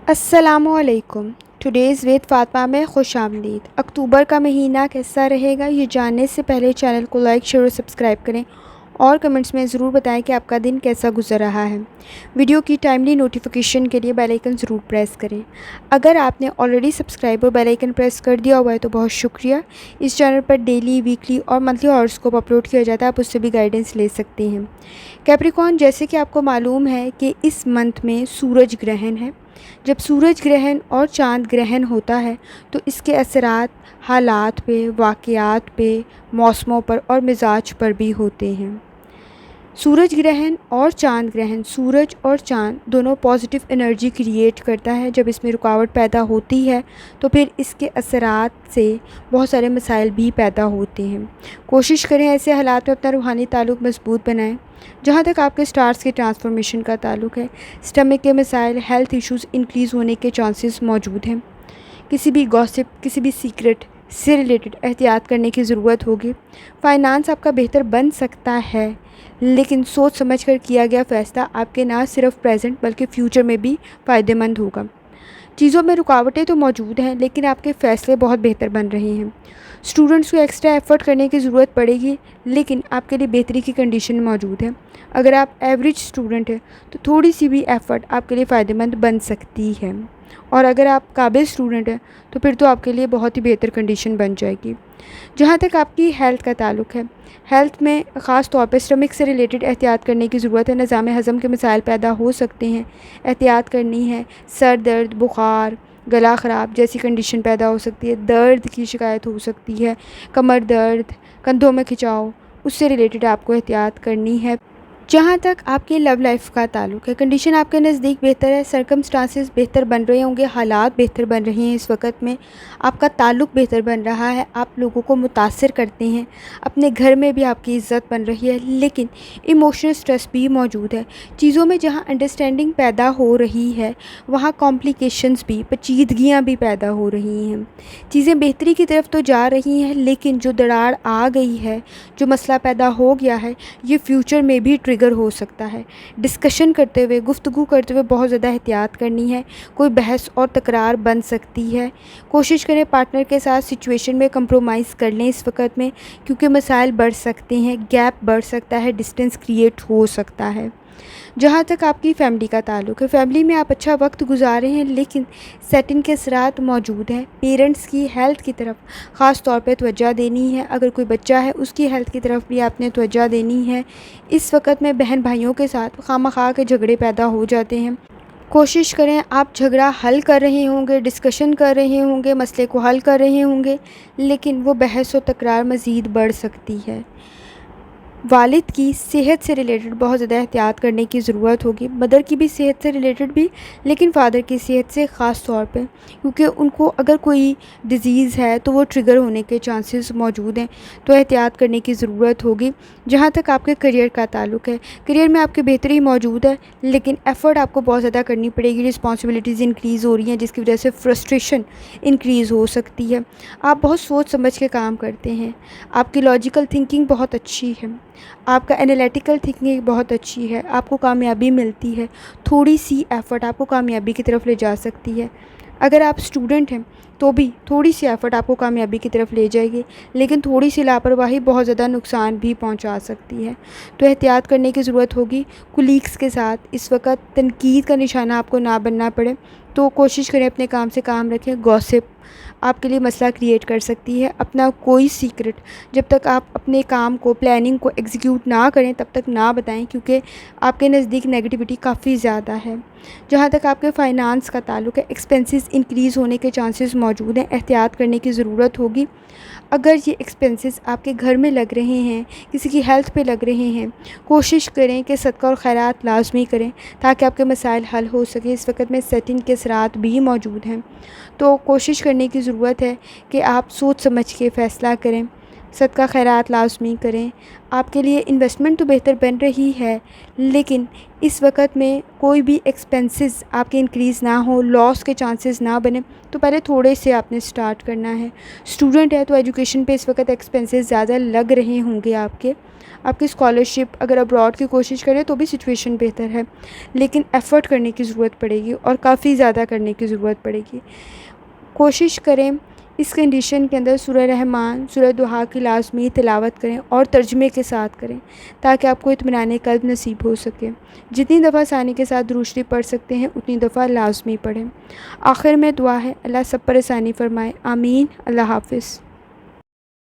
السلام علیکم۔ ٹوڈیز وید فاطمہ میں خوش آمدید۔ اکتوبر کا مہینہ کیسا رہے گا یہ جاننے سے پہلے چینل کو لائک شیئر اور سبسکرائب کریں اور کمنٹس میں ضرور بتائیں کہ آپ کا دن کیسا گزر رہا ہے۔ ویڈیو کی ٹائملی نوٹیفیکیشن کے لیے بیل آئیکن ضرور پریس کریں۔ اگر آپ نے آلریڈی سبسکرائب اور بیل آئیکن پریس کر دیا ہوا ہے تو بہت شکریہ۔ اس چینل پر ڈیلی، ویکلی اور منتھلی ہاروسکوپ اپلوڈ کیا جاتا ہے، آپ اس سے بھی گائیڈنس لے سکتے ہیں۔ کیپریکون، جیسے کہ آپ کو معلوم ہے کہ اس منتھ میں سورج گرہن ہے۔ جب سورج گرہن اور چاند گرہن ہوتا ہے تو اس کے اثرات حالات پہ، واقعات پہ، موسموں پر اور مزاج پر بھی ہوتے ہیں۔ سورج گرہن اور چاند گرہن، سورج اور چاند دونوں پازیٹیو انرجی کریٹ کرتا ہے۔ جب اس میں رکاوٹ پیدا ہوتی ہے تو پھر اس کے اثرات سے بہت سارے مسائل بھی پیدا ہوتے ہیں۔ کوشش کریں ایسے حالات میں اپنا روحانی تعلق مضبوط بنائیں۔ جہاں تک آپ کے سٹارز کے ٹرانسفارمیشن کا تعلق ہے، سٹمک کے مسائل، ہیلتھ ایشوز انکریز ہونے کے چانسز موجود ہیں۔ کسی بھی گوسپ، کسی بھی سیکرٹ سے ریلیٹڈ احتیاط کرنے کی ضرورت ہوگی۔ فائنانس آپ کا بہتر بن سکتا ہے، لیکن سوچ سمجھ کر کیا گیا فیصلہ آپ کے نہ صرف پریزنٹ بلکہ فیوچر میں بھی فائدہ مند ہوگا۔ چیزوں میں رکاوٹیں تو موجود ہیں، لیکن آپ کے فیصلے بہت بہتر بن رہے ہیں۔ اسٹوڈنٹس کو ایکسٹرا ایفرٹ کرنے کی ضرورت پڑے گی، لیکن آپ کے لیے بہتری کی کنڈیشن موجود ہے۔ اگر آپ ایوریج اسٹوڈنٹ ہیں تو تھوڑی سی بھی ایفرٹ آپ کے لیے فائدہ مند بن سکتی ہے، اور اگر آپ قابل اسٹوڈنٹ ہیں تو پھر تو آپ کے لیے بہت ہی بہتر کنڈیشن بن جائے گی۔ جہاں تک آپ کی ہیلتھ کا تعلق ہے، ہیلتھ میں خاص طور پہ اسٹمک سے ریلیٹڈ احتیاط کرنے کی ضرورت ہے۔ نظام ہضم کے مسائل پیدا ہو سکتے ہیں، احتیاط کرنی ہے۔ سر درد، بخار، گلا خراب جیسی کنڈیشن پیدا ہو سکتی ہے۔ درد کی شکایت ہو سکتی ہے، کمر درد، کندھوں میں کھچاؤ، اس سے ریلیٹڈ آپ کو احتیاط کرنی ہے۔ جہاں تک آپ کی لو لائف کا تعلق ہے، کنڈیشن آپ کے نزدیک بہتر ہے، سرکمسٹانسز بہتر بن رہے ہوں گے، حالات بہتر بن رہے ہیں۔ اس وقت میں آپ کا تعلق بہتر بن رہا ہے، آپ لوگوں کو متاثر کرتے ہیں، اپنے گھر میں بھی آپ کی عزت بن رہی ہے، لیکن ایموشنل سٹریس بھی موجود ہے۔ چیزوں میں جہاں انڈرسٹینڈنگ پیدا ہو رہی ہے وہاں کمپلیکیشنز بھی، پیچیدگیاں بھی پیدا ہو رہی ہیں۔ چیزیں بہتری کی طرف تو جا رہی ہیں، لیکن جو دراڑ آ گئی ہے، جو مسئلہ پیدا ہو گیا ہے، یہ فیوچر میں بھی ٹریگر ہو سکتا ہے۔ ڈسکشن کرتے ہوئے، گفتگو کرتے ہوئے بہت زیادہ احتیاط کرنی ہے، کوئی بحث اور تکرار بن سکتی ہے۔ کوشش کریں پارٹنر کے ساتھ سچویشن میں کمپرومائز کر لیں اس وقت میں، کیونکہ مسائل بڑھ سکتے ہیں، گیپ بڑھ سکتا ہے، ڈسٹینس کریٹ ہو سکتا ہے۔ جہاں تک آپ کی فیملی کا تعلق ہے، فیملی میں آپ اچھا وقت گزار رہے ہیں، لیکن سیٹنگ کے اثرات موجود ہیں۔ پیرنٹس کی ہیلتھ کی طرف خاص طور پہ توجہ دینی ہے۔ اگر کوئی بچہ ہے اس کی ہیلتھ کی طرف بھی آپ نے توجہ دینی ہے۔ اس وقت میں بہن بھائیوں کے ساتھ خواہ مخواہ کے جھگڑے پیدا ہو جاتے ہیں۔ کوشش کریں آپ جھگڑا حل کر رہے ہوں گے، ڈسکشن کر رہے ہوں گے، مسئلے کو حل کر رہے ہوں گے، لیکن وہ بحث و تکرار مزید بڑھ سکتی ہے۔ والد کی صحت سے ریلیٹڈ بہت زیادہ احتیاط کرنے کی ضرورت ہوگی، مدر کی بھی صحت سے ریلیٹڈ بھی، لیکن فادر کی صحت سے خاص طور پہ، کیونکہ ان کو اگر کوئی ڈیزیز ہے تو وہ ٹریگر ہونے کے چانسز موجود ہیں، تو احتیاط کرنے کی ضرورت ہوگی۔ جہاں تک آپ کے کریئر کا تعلق ہے، کریئر میں آپ کی بہتری موجود ہے، لیکن ایفرٹ آپ کو بہت زیادہ کرنی پڑے گی۔ رسپانسبلٹیز انکریز ہو رہی ہیں، جس کی وجہ سے فرسٹریشن انکریز ہو سکتی ہے۔ آپ بہت سوچ سمجھ کے کام کرتے ہیں، آپ کی لاجیکل تھنکنگ بہت اچھی ہے، آپ کا انالیٹیکل تھنکنگ بہت اچھی ہے، آپ کو کامیابی ملتی ہے۔ تھوڑی سی ایفرٹ آپ کو کامیابی کی طرف لے جا سکتی ہے۔ اگر آپ اسٹوڈنٹ ہیں تو بھی تھوڑی سی ایفرٹ آپ کو کامیابی کی طرف لے جائے گی، لیکن تھوڑی سی لاپرواہی بہت زیادہ نقصان بھی پہنچا سکتی ہے، تو احتیاط کرنے کی ضرورت ہوگی۔ کولیگس کے ساتھ اس وقت تنقید کا نشانہ آپ کو نہ بننا پڑے، تو کوشش کریں اپنے کام سے کام رکھیں۔ گوسپ آپ کے لیے مسئلہ کریٹ کر سکتی ہے۔ اپنا کوئی سیکرٹ جب تک آپ اپنے کام کو، پلاننگ کو ایگزیکیوٹ نہ کریں تب تک نہ بتائیں، کیونکہ آپ کے نزدیک نیگیٹیوٹی کافی زیادہ ہے۔ جہاں تک آپ کے فائنانس کا تعلق ہے، ایکسپنسز انکریز ہونے کے چانسز موجود ہیں، احتیاط کرنے کی ضرورت ہوگی۔ اگر یہ ایکسپنسز آپ کے گھر میں لگ رہے ہیں، کسی کی ہیلتھ پہ لگ رہے ہیں، کوشش کریں کہ صدقہ اور خیرات لازمی کریں تاکہ آپ کے مسائل حل ہو سکیں۔ اس وقت میں سیٹنگ کے اثرات بھی موجود ہیں، تو کوشش کرنے کی ضرورت ہے کہ آپ سوچ سمجھ کے فیصلہ کریں، صدقہ خیرات لازمی کریں۔ آپ کے لیے انویسٹمنٹ تو بہتر بن رہی ہے، لیکن اس وقت میں کوئی بھی ایکسپنسز آپ کے انکریز نہ ہو، لاس کے چانسز نہ بنے، تو پہلے تھوڑے سے آپ نے سٹارٹ کرنا ہے۔ اسٹوڈنٹ ہے تو ایجوکیشن پہ اس وقت ایکسپنسز زیادہ لگ رہے ہوں گے آپ کے، آپ کی اسکالرشپ اگر ابراڈ کی کوشش کریں تو بھی سچویشن بہتر ہے، لیکن ایفرٹ کرنے کی ضرورت پڑے گی اور کافی زیادہ کرنے کی ضرورت پڑے گی۔ کوشش کریں اس کنڈیشن کے اندر سورہ رحمان، سورہ دہا کی لازمی تلاوت کریں اور ترجمے کے ساتھ کریں تاکہ آپ کو اطمینان قلب نصیب ہو سکے۔ جتنی دفعہ آسانی کے ساتھ درود شریف پڑھ سکتے ہیں اتنی دفعہ لازمی پڑھیں۔ آخر میں دعا ہے، اللہ سب پر آسانی فرمائے، آمین۔ اللہ حافظ۔